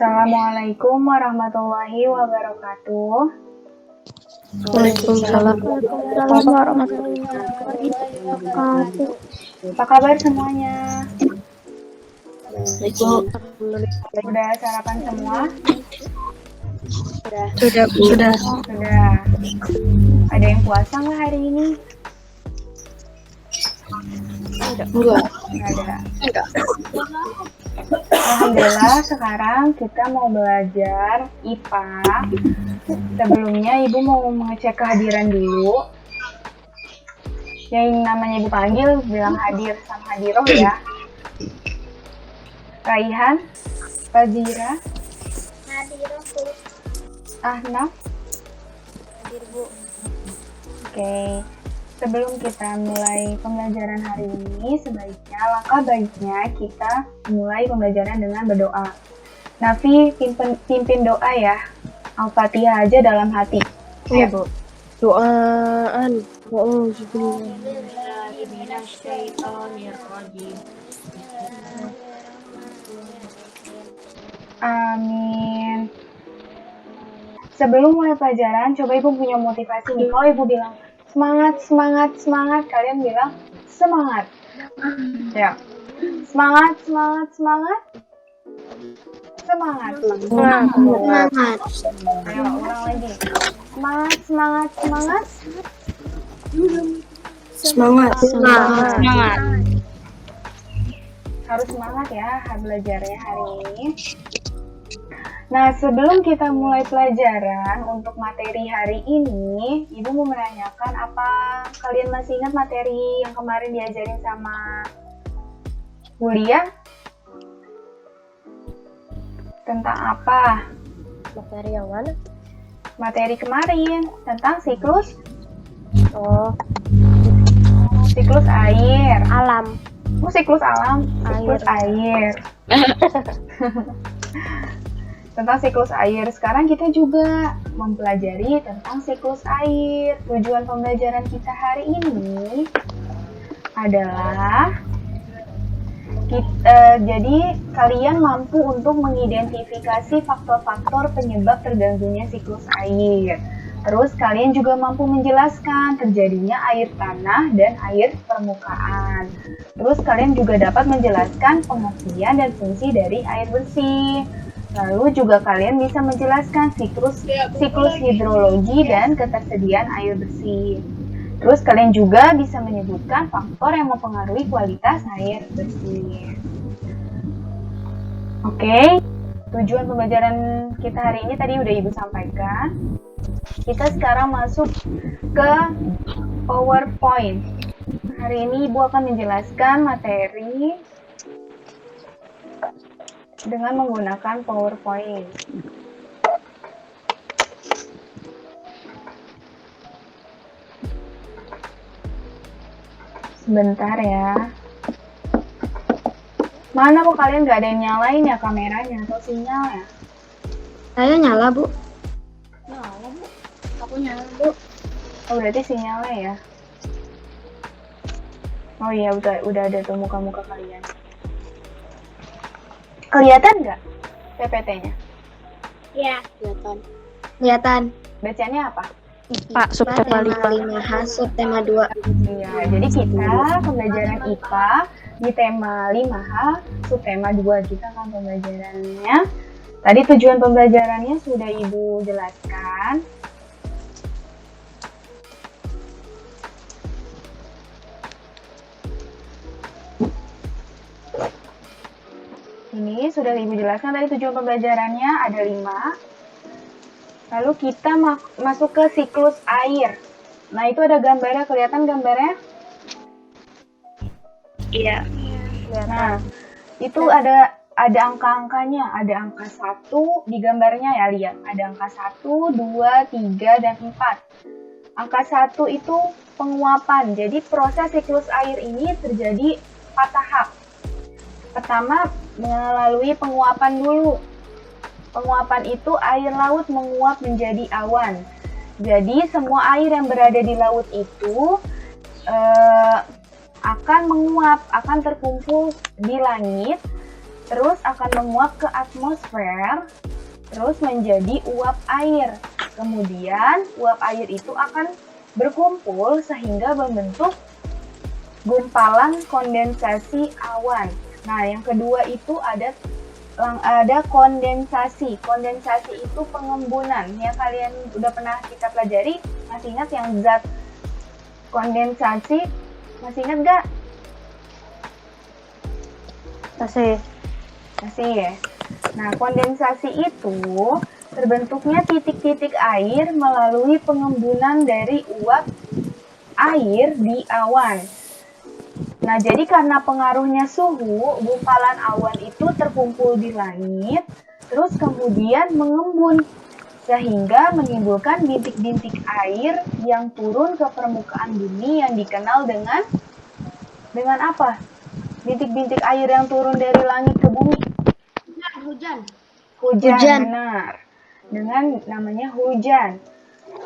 Assalamualaikum warahmatullahi wabarakatuh. Waalaikumsalam warahmatullahi wabarakatuh. Apa kabar semuanya? Udah sarapan semua? Sudah. Sudah. Ada yang puasa nggak hari ini? Enggak. Nggak ada. Alhamdulillah sekarang kita mau belajar IPA. Sebelumnya Ibu mau mengecek kehadiran dulu. Yang namanya Ibu panggil bilang hadir sama hadiroh ya. Raihan, Fazira, Hadiroh, Bu. Ahnaf. Hadir, Bu. Oke. Sebelum kita mulai pembelajaran hari ini, langkah baiknya kita mulai pembelajaran dengan berdoa. Nafi pimpin doa ya. Al-Fatihah aja dalam hati. Iya, Bu. Doaan. Amin. Sebelum mulai pelajaran, coba Ibu punya motivasi nih. Kalau Ibu bilang semangat, kalian bilang semangat. Ya. Semangat. Ayo ulang lagi. Semangat. Harus semangat ya belajarnya hari ini. Nah, sebelum kita mulai pelajaran untuk materi hari ini, Ibu mau menanyakan apa kalian masih ingat materi yang kemarin diajarin sama Bulia? Tentang apa? Materi yang mana? Materi kemarin tentang siklus air. Alam. Siklus alam, siklus air. Tentang siklus air. Sekarang kita juga mempelajari tentang siklus air. Tujuan pembelajaran kita hari ini adalah jadi kalian mampu untuk mengidentifikasi faktor-faktor penyebab terganggunya siklus air. Terus kalian juga mampu menjelaskan terjadinya air tanah dan air permukaan. Terus kalian juga dapat menjelaskan pengertian dan fungsi dari air bersih. Lalu juga kalian bisa menjelaskan siklus hidrologi dan ketersediaan air bersih. Terus kalian juga bisa menyebutkan faktor yang mempengaruhi kualitas air bersih. Oke, tujuan pembelajaran kita hari ini tadi udah Ibu sampaikan. Kita sekarang masuk ke PowerPoint. Hari ini Ibu akan menjelaskan materi dengan menggunakan PowerPoint. Sebentar ya. Mana kok kalian nggak ada yang nyalain ya kameranya atau sinyalnya? Saya nyala, Bu. Nyala, Bu. Aku nyala, Bu. Oh, berarti sinyalnya ya. Oh iya, udah ada tuh muka-muka kalian. Kelihatan nggak PPT-nya? Ya. Kelihatan. Bacanya apa? Pak, subtema 5H, subtema 2. Iya, jadi kita pembelajaran IPA di tema 5H, subtema 2 kita kan pembelajarannya. Tadi tujuan pembelajarannya sudah Ibu jelaskan. Ini sudah Ibu jelaskan tadi tujuan pembelajarannya ada 5. Lalu kita masuk ke siklus air. Nah, itu ada gambarnya, kelihatan gambarnya? Iya. Nah, itu ada angka-angkanya, ada angka 1 di gambarnya ya, lihat. Ada angka 1, 2, 3, dan 4. Angka 1 itu penguapan. Jadi proses siklus air ini terjadi 4 tahap. Pertama, melalui penguapan dulu. Penguapan itu air laut menguap menjadi awan. Jadi semua air yang berada di laut itu akan menguap, akan terkumpul di langit terus akan menguap ke atmosfer, terus menjadi uap air. Kemudian uap air itu akan berkumpul sehingga membentuk gumpalan kondensasi awan. Nah, yang kedua itu ada kondensasi. Kondensasi itu pengembunan. Yang kalian udah pernah kita pelajari, masih ingat yang zat kondensasi? Masih ingat gak? Masih ya? Nah, kondensasi itu terbentuknya titik-titik air melalui pengembunan dari uap air di awan. Nah, jadi karena pengaruhnya suhu, gumpalan awan itu terkumpul di langit, terus kemudian mengembun, sehingga menimbulkan bintik-bintik air yang turun ke permukaan bumi yang dikenal dengan apa? Bintik-bintik air yang turun dari langit ke bumi. Hujan. Hujan. Benar. Dengan namanya hujan.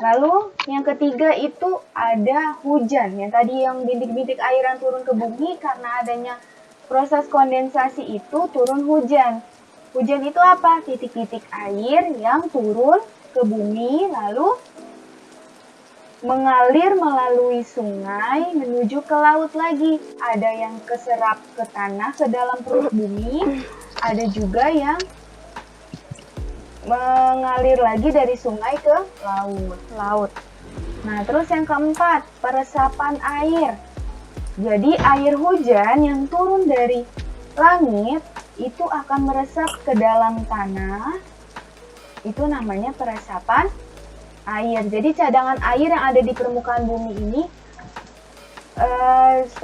Lalu yang ketiga itu ada hujan. Yang tadi yang bintik-bintik air yang turun ke bumi, karena adanya proses kondensasi itu turun hujan. Hujan itu apa? Titik-titik air yang turun ke bumi lalu mengalir melalui sungai menuju ke laut lagi. Ada yang keserap ke tanah, ke dalam perut bumi. Ada juga yang mengalir lagi dari sungai ke laut. Nah, terus yang keempat, peresapan air. Jadi air hujan yang turun dari langit itu akan meresap ke dalam tanah. Itu namanya peresapan air. Jadi cadangan air yang ada di permukaan bumi ini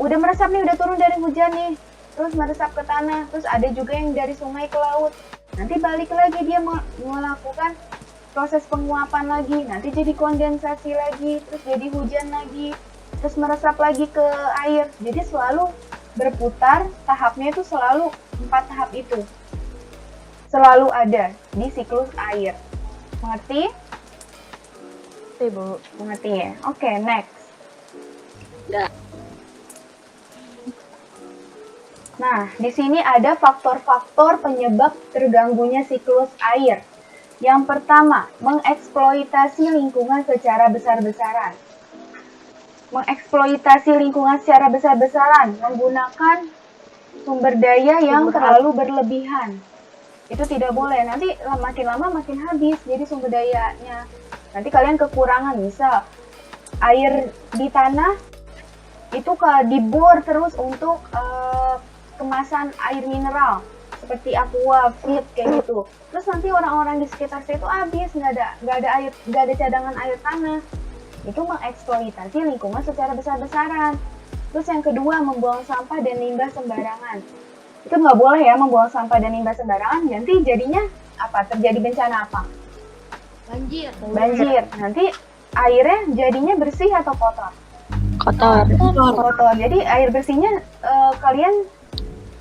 udah meresap nih, udah turun dari hujan nih, terus meresap ke tanah. Terus ada juga yang dari sungai ke laut. Nanti balik lagi dia melakukan proses penguapan lagi, nanti jadi kondensasi lagi, terus jadi hujan lagi, terus meresap lagi ke air. Jadi selalu berputar, tahapnya itu selalu 4 tahap itu. Selalu ada di siklus air. Mengerti? Bu. Mengerti ya? Oke, next. Enggak. Nah, di sini ada faktor-faktor penyebab terganggunya siklus air. Yang pertama, mengeksploitasi lingkungan secara besar-besaran. Mengeksploitasi lingkungan secara besar-besaran, menggunakan sumber daya yang terlalu berlebihan. Itu tidak boleh, nanti makin lama makin habis, jadi sumber dayanya. Nanti kalian kekurangan, misal air di tanah, itu dibor terus untuk kemasan air mineral seperti aqua, fit kayak gitu. Terus nanti orang-orang di sekitar situ habis, nggak ada cadangan air tanah. Itu mengeksploitasi lingkungan secara besar-besaran. Terus yang kedua, membuang sampah dan limbah sembarangan. Itu nggak boleh ya, membuang sampah dan limbah sembarangan. Nanti jadinya apa? Terjadi bencana apa? Banjir. Nanti airnya jadinya bersih atau kotor? Kotor. Jadi air bersihnya kalian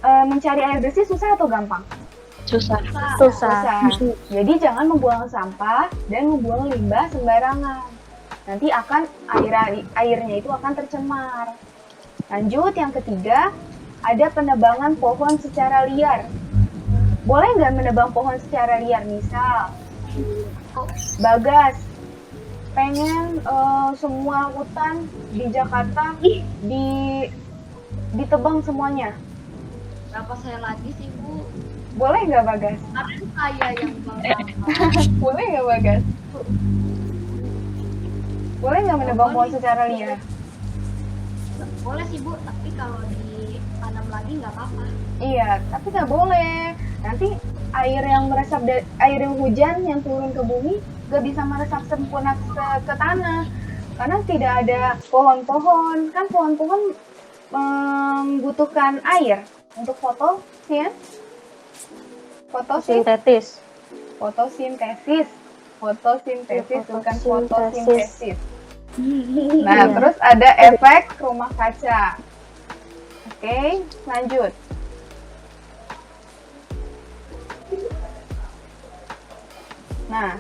mencari air bersih susah atau gampang? Susah. Jadi jangan membuang sampah dan membuang limbah sembarangan. Nanti akan airnya itu akan tercemar. Lanjut, yang ketiga, ada penebangan pohon secara liar. Boleh nggak menebang pohon secara liar? Misal, Bagas pengen semua hutan di Jakarta ditebang semuanya. Berapa saya lagi sih, Bu? Boleh nggak, Bagas? Kemarin saya yang bang. Boleh nggak, Bagas? Boleh nggak menebang pohon secara liar? Boleh sih, Bu, tapi kalau ditanam lagi nggak apa-apa. Iya, tapi nggak boleh. Nanti air yang hujan yang turun ke bumi nggak bisa meresap sempurna ke tanah. Karena tidak ada pohon-pohon. Kan pohon-pohon membutuhkan air untuk fotosintesis. Bukan fotosintesis. Nah, terus ada efek rumah kaca. Oke, lanjut. Nah,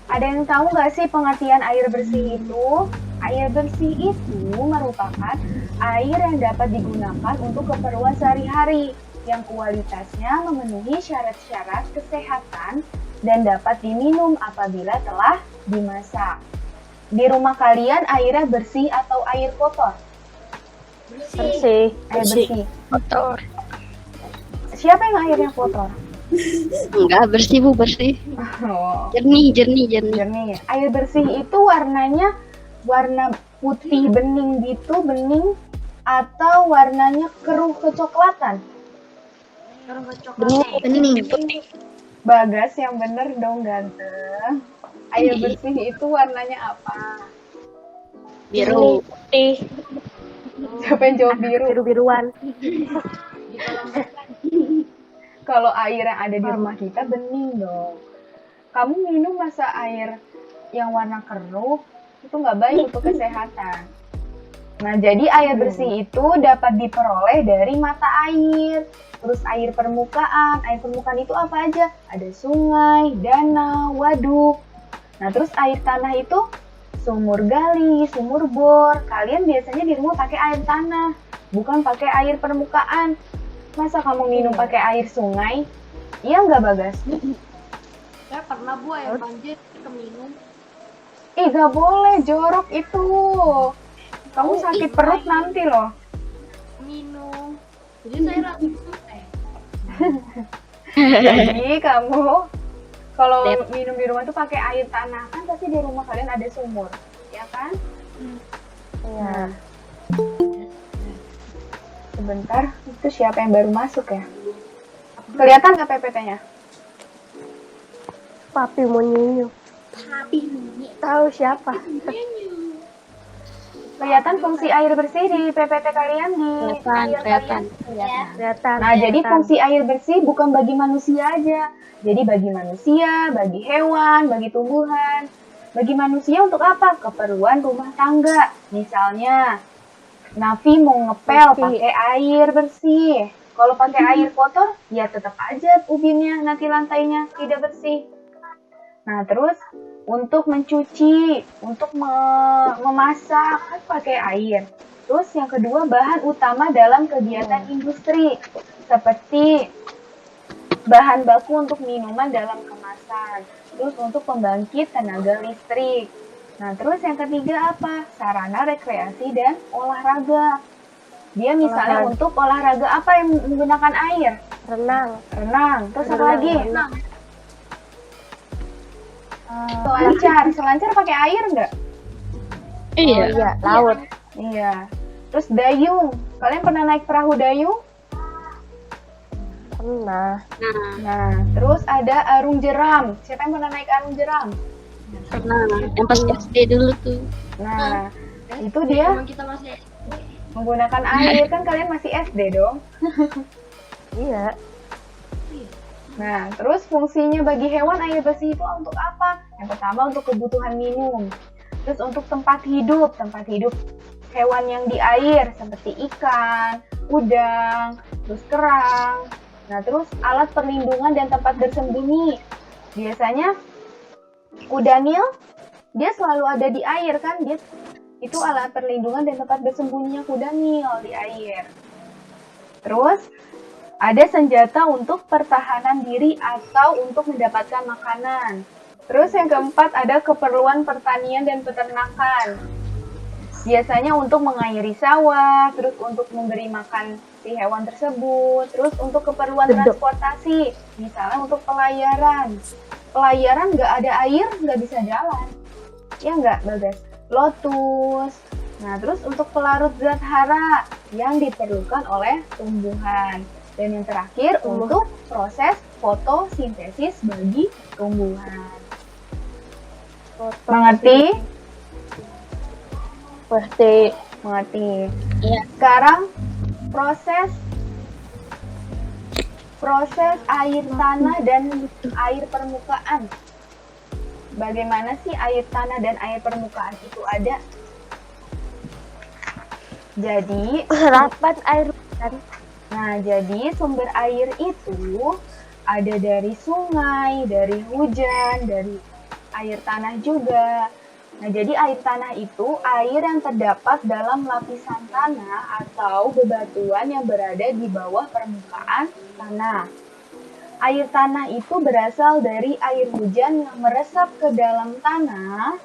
ada yang tahu nggak sih pengertian air bersih itu? Air bersih itu merupakan air yang dapat digunakan untuk keperluan sehari-hari. yang kualitasnya memenuhi syarat-syarat kesehatan dan dapat diminum apabila telah dimasak. Di rumah kalian airnya bersih atau air kotor? Bersih. Air bersih. Kotor. Siapa yang airnya kotor? Enggak, bersih Bu, bersih. Oh, Jernih. jernih. Air bersih itu warnanya warna putih bening gitu, bening, atau warnanya keruh kecoklatan? Orang coklat. Bening. Putih. Bagas yang bener dong ganteng. Air bersih itu warnanya apa? Biru. Putih, Siapa yang jawab biru? biru-biruan. Di kolam renang. Kalau air yang ada di rumah kita bening dong. Kamu minum masa air yang warna keruh itu nggak baik untuk kesehatan. Nah, jadi air bersih itu dapat diperoleh dari mata air. Terus air permukaan. Air permukaan itu apa aja? Ada sungai, danau, waduk. Nah, terus air tanah itu sumur gali, sumur bor. Kalian biasanya di rumah pakai air tanah, bukan pakai air permukaan. Masa kamu minum pakai air sungai? Iya nggak, Bagas? Saya pernah Bu air banjir keminum. Ih, nggak boleh, jorok itu. Kamu sakit perut nanti loh. Minum. Jadi saya rasa teh. Jadi kamu kalau minum di rumah tuh pakai air tanah, kan pasti di rumah kalian ada sumur, ya kan? Nah, sebentar, itu siapa yang baru masuk ya? Kelihatan nggak PPT-nya? Papi mau nyunyuk. Tahu siapa? Kelihatan fungsi air bersih di PPT kalian di Kelihatan. Kelihatan. Nah, jadi fungsi air bersih bukan bagi manusia aja. Jadi bagi manusia, bagi hewan, bagi tumbuhan. Bagi manusia untuk apa? Keperluan rumah tangga. Misalnya, Nafi mau ngepel pakai air bersih. Kalau pakai air kotor, ya tetap aja ubinnya nanti lantainya tidak bersih. Nah, terus untuk mencuci, untuk memasak kan pakai air. Terus yang kedua bahan utama dalam kegiatan industri seperti bahan baku untuk minuman dalam kemasan. Terus untuk pembangkit tenaga listrik. Nah, terus yang ketiga apa? Sarana rekreasi dan olahraga. Dia misalnya Olahraga. untuk olahraga apa yang menggunakan air? Renang. Terus apa lagi? Renang. Selancar pakai air nggak? Iya. Oh iya, laut. Iya. Terus dayung. Kalian pernah naik perahu dayung? Pernah. Nah, terus ada arung jeram. Siapa yang pernah naik arung jeram? Pernah. Yang pas SD dulu tuh. Nah, itu dia Emang kita masih menggunakan air. Kan kalian masih SD dong. Iya. Nah, terus fungsinya bagi hewan air bersih itu untuk apa? Yang pertama untuk kebutuhan minum. Terus untuk tempat hidup hewan yang di air seperti ikan, udang, terus kerang. Nah, terus alat perlindungan dan tempat bersembunyi. Biasanya kuda Nil dia selalu ada di air kan? Dia itu alat perlindungan dan tempat bersembunyinya kuda Nil di air. Terus ada senjata untuk pertahanan diri atau untuk mendapatkan makanan. Terus yang keempat ada keperluan pertanian dan peternakan. Biasanya untuk mengairi sawah, terus untuk memberi makan si hewan tersebut, terus untuk keperluan transportasi, misalnya untuk pelayaran. Pelayaran nggak ada air, nggak bisa jalan. Ya nggak, Bagas? Lotus. Nah, terus untuk pelarut zat hara yang diperlukan oleh tumbuhan. Dan yang terakhir untuk proses fotosintesis bagi tumbuhan. Mengerti? Mengerti. Iya. Sekarang proses air tanah dan air permukaan. Bagaimana sih air tanah dan air permukaan itu ada? Jadi, Serapan air hujan. nah, jadi sumber air itu ada dari sungai, dari hujan, dari air tanah juga. Nah, jadi air tanah itu air yang terdapat dalam lapisan tanah atau bebatuan yang berada di bawah permukaan tanah. Air tanah itu berasal dari air hujan yang meresap ke dalam tanah,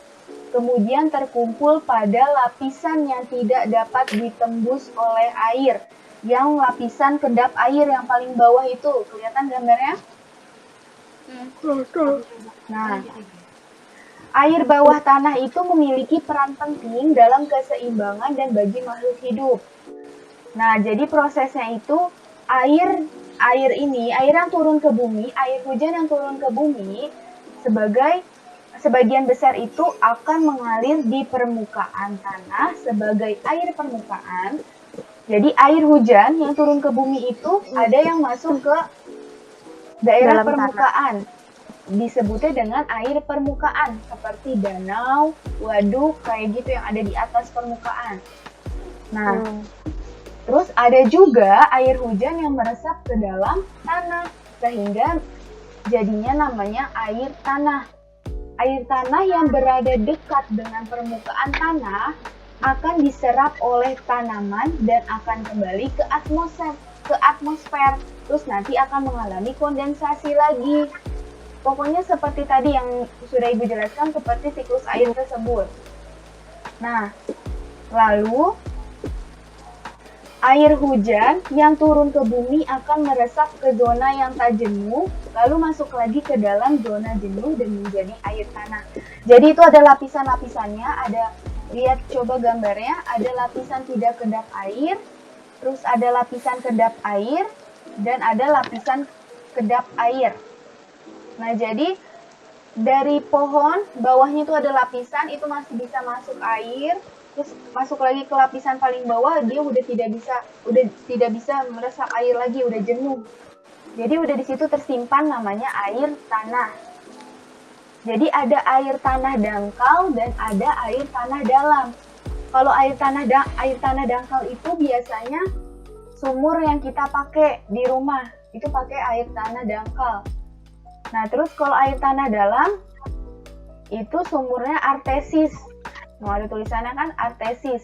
kemudian terkumpul pada lapisan yang tidak dapat ditembus oleh air. Yang lapisan kedap air yang paling bawah itu, kelihatan gambarnya? Nah, air bawah tanah itu memiliki peran penting dalam keseimbangan dan bagi makhluk hidup. Nah, jadi prosesnya itu air yang turun ke bumi, air hujan yang turun ke bumi, sebagian besar itu akan mengalir di permukaan tanah sebagai air permukaan. Jadi air hujan yang turun ke bumi itu ada yang masuk ke daerah Dalam permukaan. Disebutnya dengan air permukaan, seperti danau, waduk, kayak gitu yang ada di atas permukaan. Nah, terus ada juga air hujan yang meresap ke dalam tanah, sehingga jadinya namanya air tanah. Air tanah yang berada dekat dengan permukaan tanah akan diserap oleh tanaman dan akan kembali ke atmosfer. Terus nanti akan mengalami kondensasi lagi. Pokoknya seperti tadi yang sudah Ibu jelaskan, seperti siklus air tersebut. Nah, lalu air hujan yang turun ke bumi akan meresap ke zona yang tak jenuh, lalu masuk lagi ke dalam zona jenuh dan menjadi air tanah. Jadi itu ada lapisan-lapisannya, lihat coba gambarnya, ada lapisan tidak kedap air, terus ada lapisan kedap air, dan ada lapisan kedap air. Nah, jadi dari pohon, bawahnya itu ada lapisan, itu masih bisa masuk air, terus masuk lagi ke lapisan paling bawah, dia udah tidak bisa meresap air lagi, udah jenuh. Jadi udah di situ tersimpan namanya air tanah. Jadi ada air tanah dangkal dan ada air tanah dalam. Kalau air tanah dangkal itu biasanya sumur yang kita pakai di rumah, itu pakai air tanah dangkal. Nah, terus kalau air tanah dalam itu sumurnya artesis. Nah, ada tulisannya kan artesis.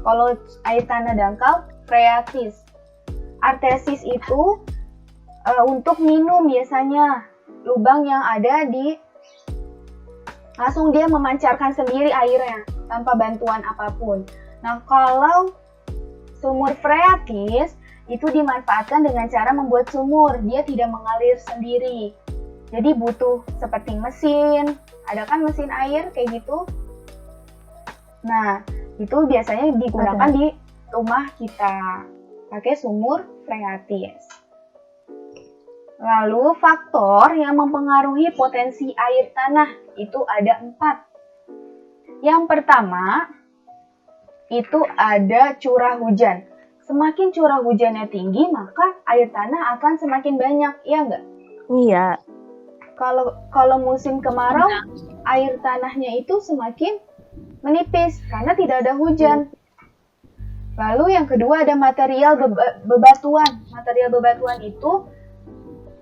Kalau air tanah dangkal freatis. Artesis itu untuk minum biasanya, lubang yang ada di langsung dia memancarkan sendiri airnya tanpa bantuan apapun. Nah, kalau sumur freatis itu dimanfaatkan dengan cara membuat sumur, dia tidak mengalir sendiri. Jadi butuh seperti mesin, ada kan mesin air kayak gitu. Nah, itu biasanya digunakan di rumah kita, pakai sumur freatis. Lalu faktor yang mempengaruhi potensi air tanah itu ada 4. Yang pertama itu ada curah hujan. Semakin curah hujannya tinggi, maka air tanah akan semakin banyak, iya nggak? Iya. Kalau musim kemarau, air tanahnya itu semakin menipis karena tidak ada hujan. Lalu yang kedua ada material bebatuan. Material bebatuan itu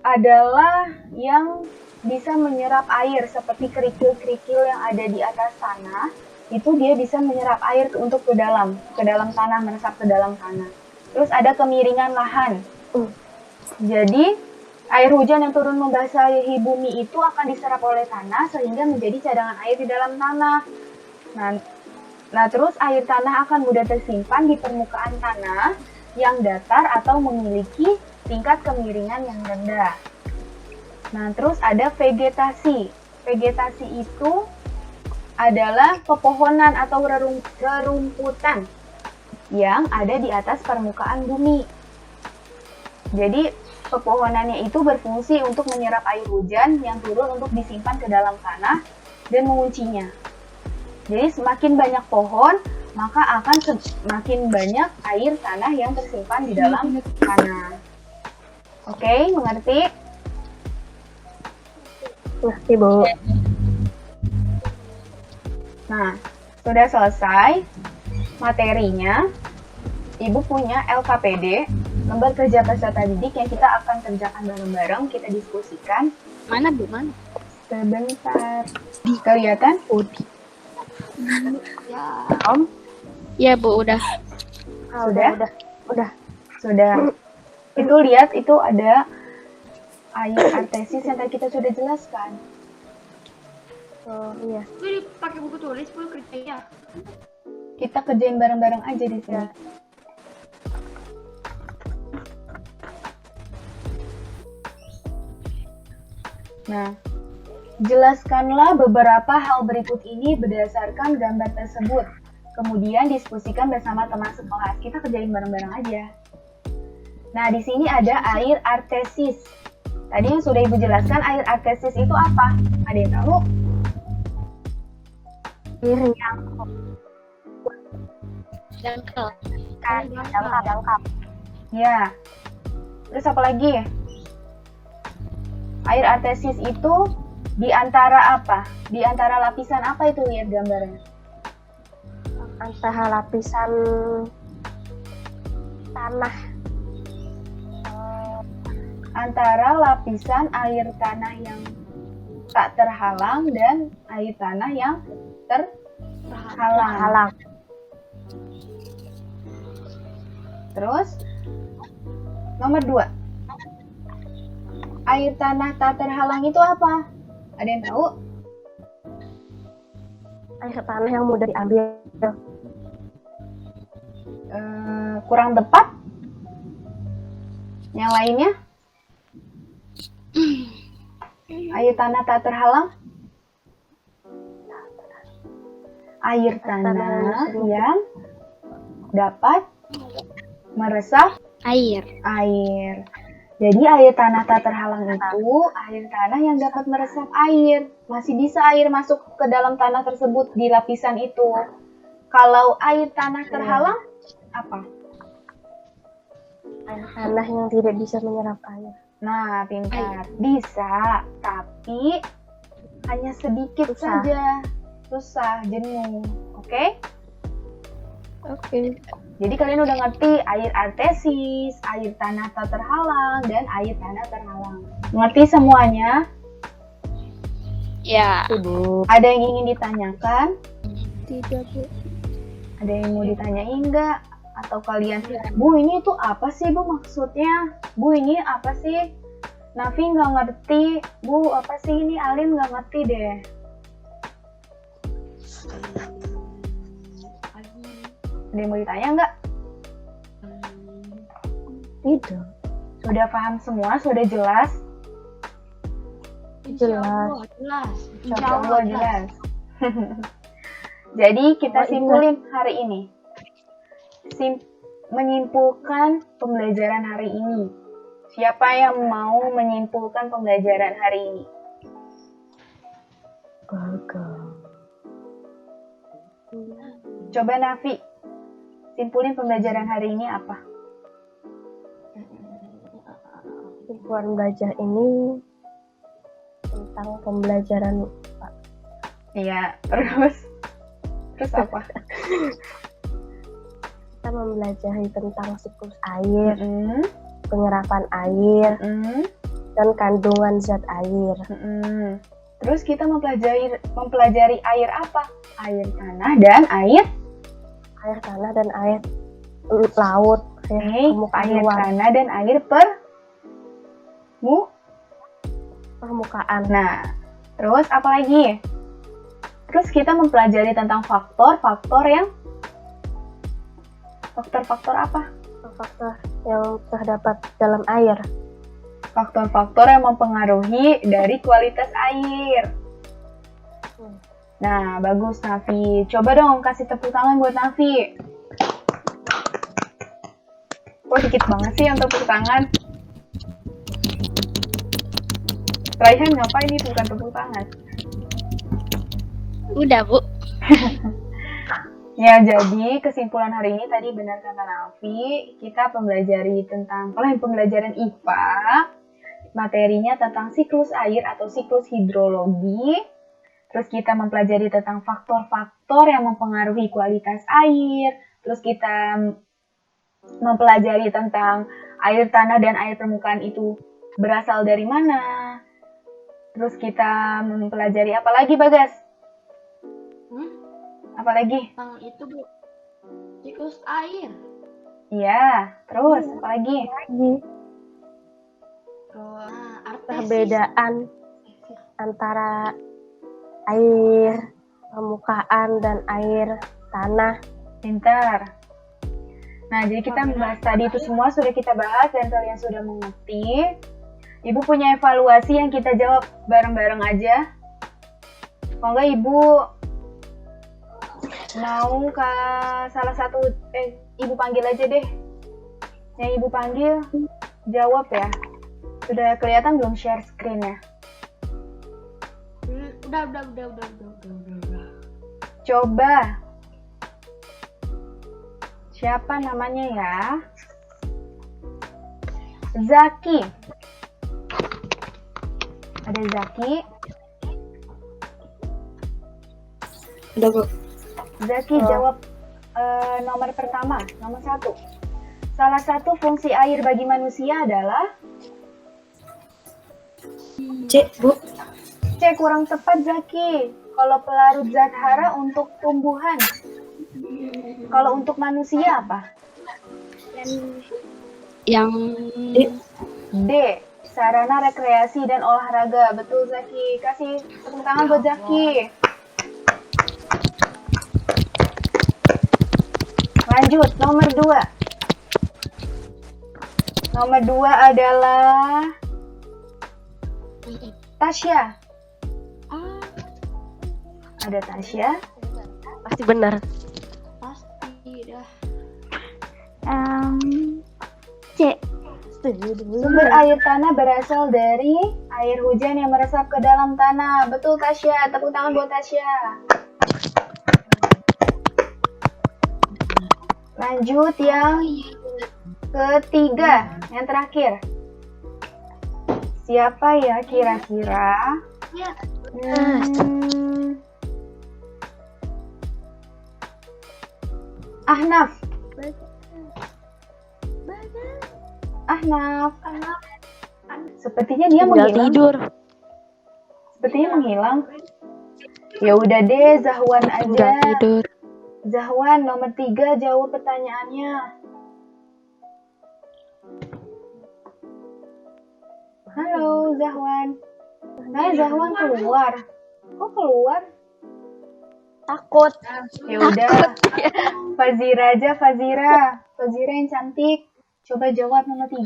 adalah yang bisa menyerap air, seperti kerikil-kerikil yang ada di atas tanah. Itu dia bisa menyerap air untuk ke dalam tanah, meresap ke dalam tanah. Terus ada kemiringan lahan. Jadi air hujan yang turun membasahi bumi itu akan diserap oleh tanah sehingga menjadi cadangan air di dalam tanah. Nah, terus air tanah akan mudah tersimpan di permukaan tanah yang datar atau memiliki tingkat kemiringan yang rendah. Nah, terus ada vegetasi. Vegetasi itu adalah pepohonan atau rerumputan yang ada di atas permukaan bumi. Jadi, pepohonannya itu berfungsi untuk menyerap air hujan yang turun untuk disimpan ke dalam tanah dan menguncinya. Jadi, semakin banyak pohon, maka akan semakin banyak air tanah yang tersimpan di dalam tanah. Oke, mengerti? Ngerti, Bu. Nah, sudah selesai materinya. Ibu punya LKPD, lembar kerja peserta didik yang kita akan kerjakan bareng-bareng, kita diskusikan. Mana Bu? Mana? Sebentar. Kelihatan? Ya. Om? Ya Bu, udah. Sudah? Udah. Sudah. Itu lihat, itu ada air artesis yang tadi kita sudah jelaskan. Oh iya. Gue pakai buku tulis pun kerjanya. Kita kerjain bareng-bareng aja di sini. Ya. Nah, jelaskanlah beberapa hal berikut ini berdasarkan gambar tersebut. Kemudian diskusikan bersama teman sekelas. Kita kerjain bareng-bareng aja. Nah, di sini ada air artesis. Tadi yang sudah Ibu jelaskan, air artesis itu apa? Ada yang tahu? Air yang Dangkal. dangkal. Ya. Terus apa lagi? Air artesis itu di antara apa? Di antara lapisan apa itu? Lihat gambarnya. Antara lapisan tanah. Antara lapisan air tanah yang tak terhalang dan air tanah yang terhalang. Halang. Terus nomor 2. Air tanah tak terhalang itu apa? Ada yang tahu? Air tanah yang mudah diambil. Kurang tepat? Yang lainnya? Air tanah tak terhalang? Air tanah yang dapat meresap Air. air. Jadi air tanah tak terhalang itu air tanah yang dapat meresap air. Masih bisa air masuk ke dalam tanah tersebut di lapisan itu. Kalau air tanah terhalang, apa? Air tanah yang tidak bisa menyerap air. Nah, pintar. Bisa, tapi hanya sedikit Susah. saja. Susah, jenuh. Oke? Oke. Jadi kalian udah ngerti air artesis, air tanah tak terhalang, dan air tanah terhalang. Ngerti semuanya? Ya. Ibu. Ada yang ingin ditanyakan? Tidak Bu. Ada yang mau ditanyain nggak? Atau kalian, Bu ini tuh apa sih Bu maksudnya? Bu ini apa sih? Nafi nggak ngerti. Bu apa sih ini? Alin nggak ngerti deh. Ada yang mau ditanya nggak? Tidak. Sudah paham semua? Sudah jelas? Jelas. Jelas. Insya Allah jelas. Jadi kita simpulin hari ini. Menyimpulkan pembelajaran hari ini. Siapa yang mau menyimpulkan pembelajaran hari ini? Coba Nafi, simpulin pembelajaran hari ini apa? Simpulan belajar ini tentang pembelajaran Iya, terus apa? kita mempelajari tentang siklus air, Mm-mm, penyerapan air, mm-mm, dan kandungan zat air. mm-mm. Terus kita mempelajari air apa? Air tanah dan air Tanah dan air laut, air permukaan luar, tanah dan air permukaan. Nah, terus apa lagi? Terus kita mempelajari tentang faktor-faktor apa? Faktor yang terdapat dalam air. Faktor-faktor yang mempengaruhi dari kualitas air. Nah, bagus Nafi. Coba dong kasih tepuk tangan buat Nafi. Kok dikit banget sih yang tepuk tangan? Raihan ngapain itu bukan tepuk tangan? Udah Bu. Ya, jadi kesimpulan hari ini tadi benar kata Nafi, kita mempelajari tentang pembelajaran IPA, materinya tentang siklus air atau siklus hidrologi. Terus kita mempelajari tentang faktor-faktor yang mempengaruhi kualitas air. Terus kita mempelajari tentang air tanah dan air permukaan itu berasal dari mana. Terus kita mempelajari apa lagi, Bagas? Apalagi? Yang itu Bu, siklus air. Iya, terus apalagi? Terus artesis. Perbedaan antara air permukaan dan air tanah. Pintar. Nah, jadi kita membahas tadi itu semua sudah kita bahas dan kalian sudah mengerti. Ibu punya evaluasi yang kita jawab bareng-bareng aja. Kalau enggak Ibu mau ke salah satu, Ibu panggil aja deh. Yang Ibu panggil jawab ya. Sudah kelihatan belum share screen ya? Udah. Coba. Siapa namanya ya? Zaki. Ada Zaki. Udah, Bu. Zaki jawab nomor pertama, nomor 1. Salah satu fungsi air bagi manusia adalah C, Bu. C, kurang tepat Zaki. Kalau pelarut zat hara untuk tumbuhan. Kalau untuk manusia apa? Yang D, sarana rekreasi dan olahraga. Betul Zaki. Kasih tepuk tangan buat Zaki. Lanjut, nomor 2. Nomor 2 adalah Tasya. Ada Tasya. Pasti benar. Pasti dah. C. Sumber air tanah berasal dari air hujan yang meresap ke dalam tanah. Betul Tasya. Tepuk tangan buat Tasya. Lanjut yang ketiga, yang terakhir. Siapa ya kira-kira? Ya. Ahnaf. Ahnaf. Sepertinya dia Tinggal menghilang. tidur. Sepertinya menghilang. Ya udah deh, Zahwan Tinggal aja. tidur. Zahwan nomor 3 jawab pertanyaannya. Halo Zahwan. Nah Zahwan keluar. Kok keluar? Takut. Ya udah. Fazira aja Fazira. Fazira yang cantik. Coba jawab nomor 3.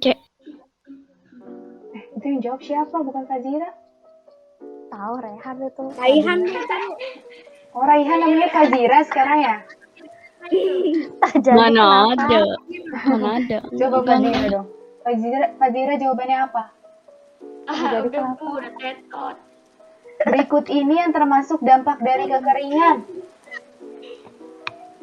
C. Itu yang jawab siapa? Bukan Fazira. Tahu Rehan itu. Raihan. Oh Raihan namanya Fazira sekarang ya? Jadi Mana kenapa? ada? Mana ada? Coba Fazira dong. Fazira jawabannya apa? Jadi Udah kenapa? Bu, udah tetot. Berikut ini yang termasuk dampak dari kekeringan.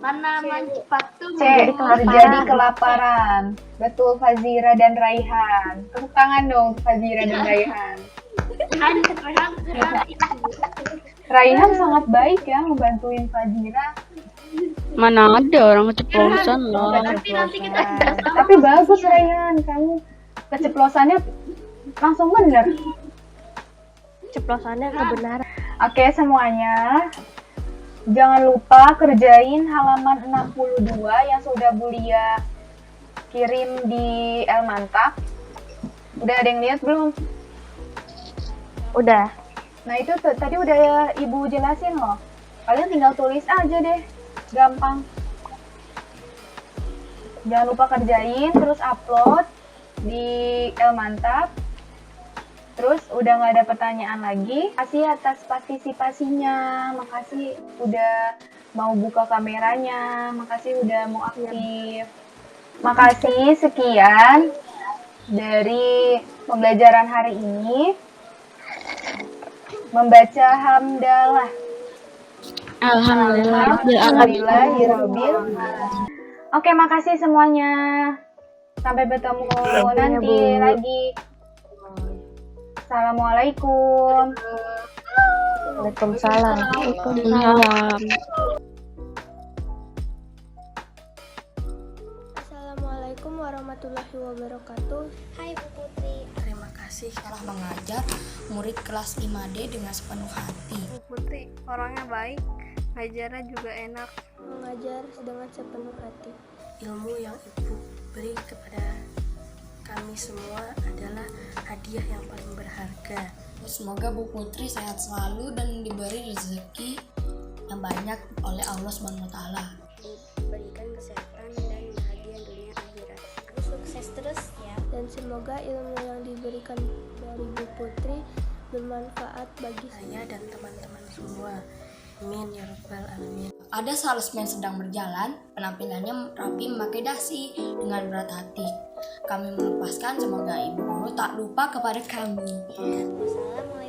Tanaman cepat C. tumbuh. Terjadi kelaparan. Betul Fazira dan Raihan. Tepuk tangan dong Fazira dan Raihan. Rehan. Raihan sangat baik ya membantuin Fazira. Mana ada orang keceplosan lah. Nanti kita Tapi bagus Raihan, kamu keceplosannya langsung bener. Ceplosannya kebenaran. Oke semuanya, jangan lupa kerjain halaman 62 yang sudah Bulia kirim di Elmantap. Udah ada yang lihat belum? Udah. Nah itu tadi udah Ibu jelasin loh. Kalian tinggal tulis aja deh, gampang. Jangan lupa kerjain, terus upload di Elmantap. Terus udah nggak ada pertanyaan lagi. Makasih atas partisipasinya, makasih udah mau buka kameranya, makasih udah mau aktif. Makasih, sekian dari pembelajaran hari ini. Membaca hamdalah. Alhamdulillahirabbil. Oke, makasih semuanya. Sampai bertemu nanti lagi. Assalamualaikum. Waalaikumsalam. Waalaikumsalam. Assalamualaikum warahmatullahi wabarakatuh. Hai Bu Putri. Terima kasih. kasih telah mengajar murid kelas 5D dengan sepenuh hati. Bu Putri orangnya baik, ngajarnya juga enak. Mengajar dengan sepenuh hati. Ilmu yang Ibu beri kepada kami semua adalah hadiah yang paling berharga. Semoga Bu Putri sehat selalu dan diberi rezeki yang banyak oleh Allah SWT. Diberikan kesehatan dan bahagia dunia akhirat. Sukses terus ya. Dan semoga ilmu yang diberikan dari Bu Putri bermanfaat bagi Saya dan teman-teman semua. Amin ya rabbal alamin. Ada salesman sedang berjalan, penampilannya rapi memakai dasi dengan berat hati. Kami melepaskan, semoga Ibu Guru tak lupa kepada kami. Wassalamualaikum